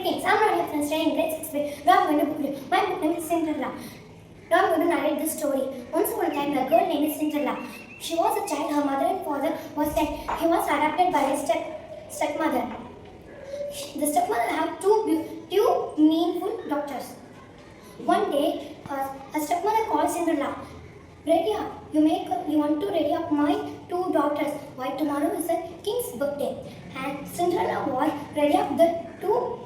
Greetings, I'm Rania from studying grade 6 grade. Now I'm going to book review. My book name is Cinderella. Now I'm going to narrate this story. Once upon a time, a girl named Cinderella. She was a child. Her mother and father was dead. He was adopted by a stepmother. The stepmother had two meaningful daughters. One day, a stepmother called Cinderella. Ready up. You want to ready up my two daughters. Why tomorrow is the king's birthday. And Cinderella was ready up the two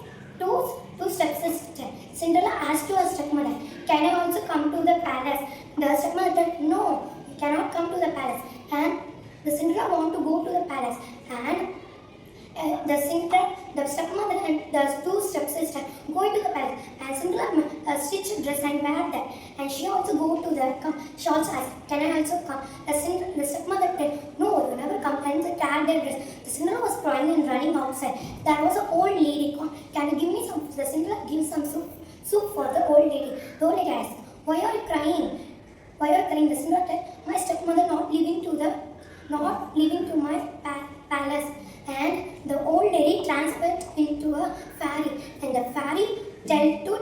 stepsisters. Cinderella asked to her stepmother, "Can I also come to the palace?" The stepmother said, "No, you cannot come to the palace." And the Cinderella want to go to the palace. And the stepmother and the two stepsisters go into the palace, and Cinderella stitch a dress and wear that, and she also go to the she also asked, "Can I also come?" The stepmother said, "No, you never come," and they tear their dress. The Cinderella was crying and running outside. There was an old lady. "Can you give me some?" The Cinderella gives some soup for the old lady. The old lady asked, "Why are you crying? Why are you crying?" The Cinderella said, "My stepmother not leaving to my palace." And the old lady transferred into a fairy, and the fairy tell to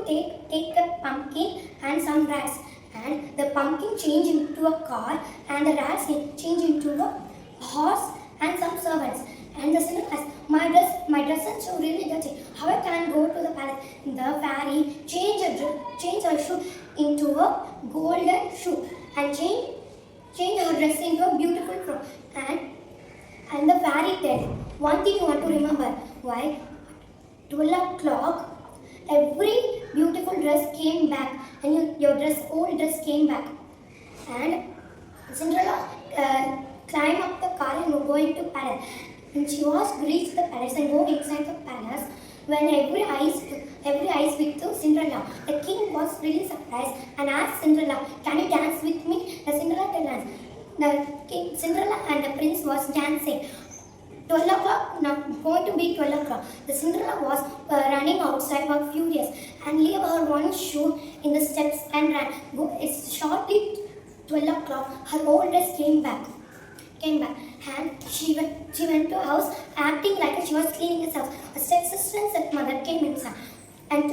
take a pumpkin and some rats, and the pumpkin changed into a car, and the rats changed into a horse and some servants. And the Cinderella asked, my dress is so really dirty. How I can go to the palace?" The fairy changed her shoe into a golden shoe, and changed her dress into a beautiful frock. And the fairy tale. One thing you want to remember, why 12 o'clock, every beautiful dress came back, and your old dress came back. And Cinderella climbed up the car and was going to palace. And she was reached the palace and go inside the palace. When every eyes with Cinderella, the king was really surprised and asked Cinderella, "Can you dance with me?" The Cinderella danced. The king, Cinderella and the prince was dancing. 12 o'clock, now going to be 12 o'clock. The Cinderella was running outside, was furious, and leave her one shoe in the steps and ran. It's shortly 12 o'clock. Her old dress came back, and she went to her house acting like she was cleaning his house. A stepsister and stepmother came inside, and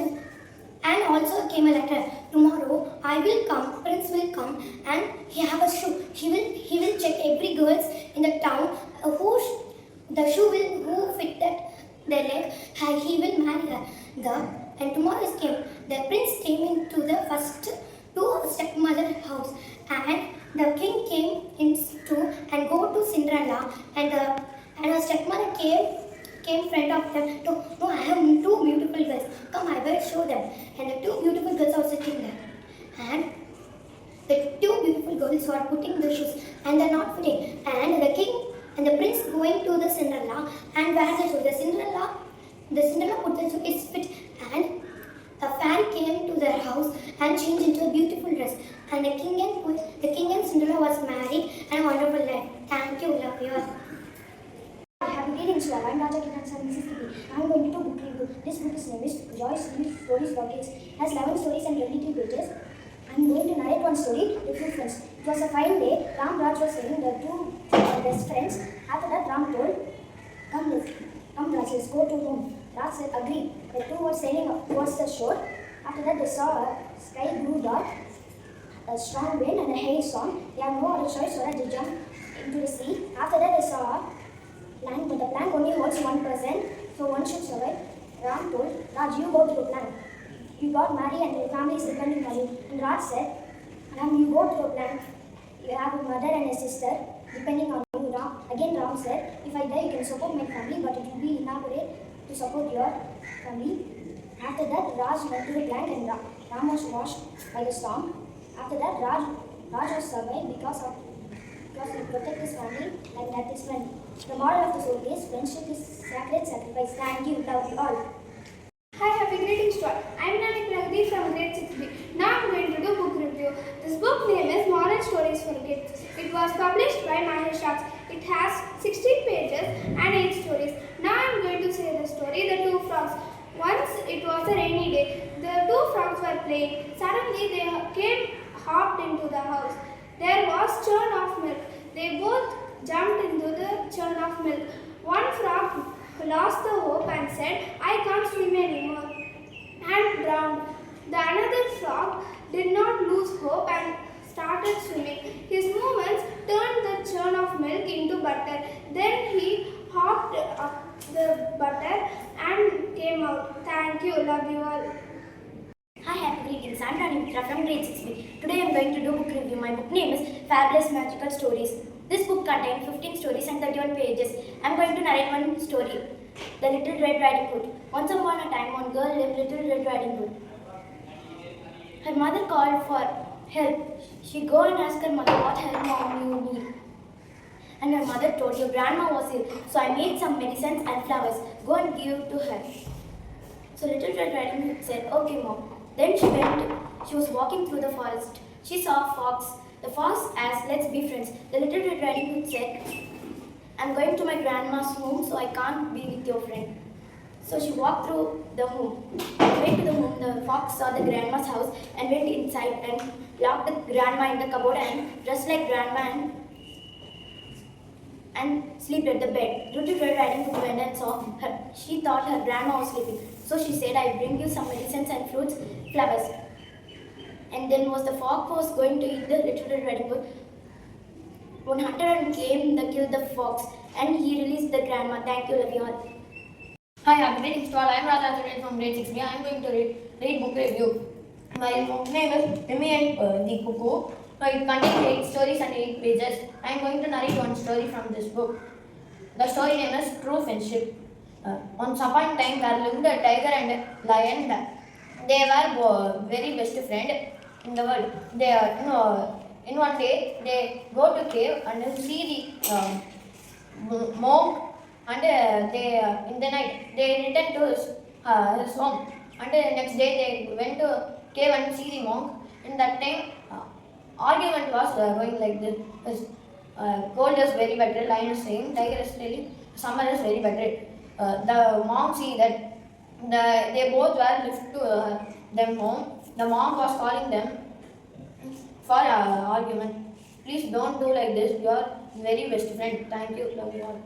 also came a letter. "Tomorrow I will come, prince will come, and he have a shoe. He will check every girls in the town who fitted their leg, and he will marry her." And tomorrow came. The prince came into the first to stepmother house, and the king came in too and go to Cinderella, and her stepmother came front of them. "No, I have two beautiful girls. Come, I will show them." And the two beautiful girls are sitting there, and the two beautiful girls are putting the shoes, and they're not fitting. And the king and the prince going to the Cinderella and wear the shoe. The Cinderella put the shoe, it's fit, and the fairy came to their house and changed into a beautiful dress. And the king and Cinderella was married and a wonderful life. Thank you, love you all. Happy greetings to all. I'm Raja Kiran San Mississippi. I'm going to do book review. This book's name is Joyce Lee Stories for Kids. It has 11 stories and 23 pages. I'm going to narrate one story with two friends. It was a fine day. Ram Raj was saying the two best friends. After that, Ram told, "Come Raj, let's go to home." Raj said, "Agree." The two were sailing towards the shore. After that, they saw a sky grew dark, a strong wind and a heavy storm. They had no other choice so that they jumped into the sea. After that, they saw a plank, but the plank only holds one person, so one should survive. Ram told Raj, "You go to the plank. You got married and your family is depending on you." And Raj said, "Ram, you go to the plank. You have a mother and a sister depending on you." Ram said, "If I die, you can support my family, but it will be inadequate to support your family." After that, Raj went to the plank, and Ram was washed by the storm. After that, Raj was survived because he protected his family and met his friend. The moral of the story is friendship is sacred sacrifice. Thank you. Love you all. Hi, happy greetings to all. I'm Nani Pragati from grade 6B. Now I'm going to do book review. This book name is Moral Stories for Kids. It was published by Mahir Sharks. It has 16 pages and 8 stories. Now I'm going to say the story, The Two Frogs. Once it was a rainy day. The two frogs were playing. Suddenly they hopped into the house. There was churn of milk. They both jumped into the churn of milk. One frog lost the hope and said, I can't swim anymore, and drowned. The another frog did not lose hope and started swimming. His movements turned the churn of milk into butter. Then he hopped up the butter and came out. Thank you. Love you all. Hi, happy greetings. I'm Ranitra from grade 6B. Today I'm going to do book review. My book name is Fabulous Magical Stories. This book contains 15 stories and 31 pages. I'm going to narrate one story, The Little Red Riding Hood. Once upon a time, one girl lived Little Red Riding Hood. Her mother called for help. She go and asked her mother, what help mom you need? And her mother told, your grandma was ill, so I made some medicines and flowers. Go and give to her. So Little Red Riding Hood said, okay mom. Then she went. She was walking through the forest. She saw a fox. The fox asked, let's be friends. The Little Red Riding Hood said, I'm going to my grandma's home, so I can't be with your friend. So she walked through the home. On the way to the home, the fox saw the grandma's house and went inside and locked the grandma in the cupboard and dressed like grandma and slept at the bed. Little Red Riding Hood went and saw her. She thought her grandma was sleeping. So she said, I bring you some medicines and fruits, flowers. And then the fox was going to eat the Little Red Riding Hood. One hunter came and killed the fox and he released the grandma. Thank you, love you all. Hi, happy greetings to all. I am Radha from grade 6B. I am going to read book review. My book name is Timmy and the Cuckoo. It contains 8 stories and 8 pages. I am going to narrate one story from this book. The story name is True Friendship. Once upon a time, there lived a tiger and a lion. They were very best friends in the world. They in one day they go to cave and see the monk. And in the night they returned to his home. And next day they went to cave and see the monk. In that time, argument was going like this. Cold is very better. Lion is saying, tiger is telling, summer is very better. The monk see that they both were left to them home. The monk was calling them for argument. Please don't do like this. You are very best friend. Thank you. Love you all.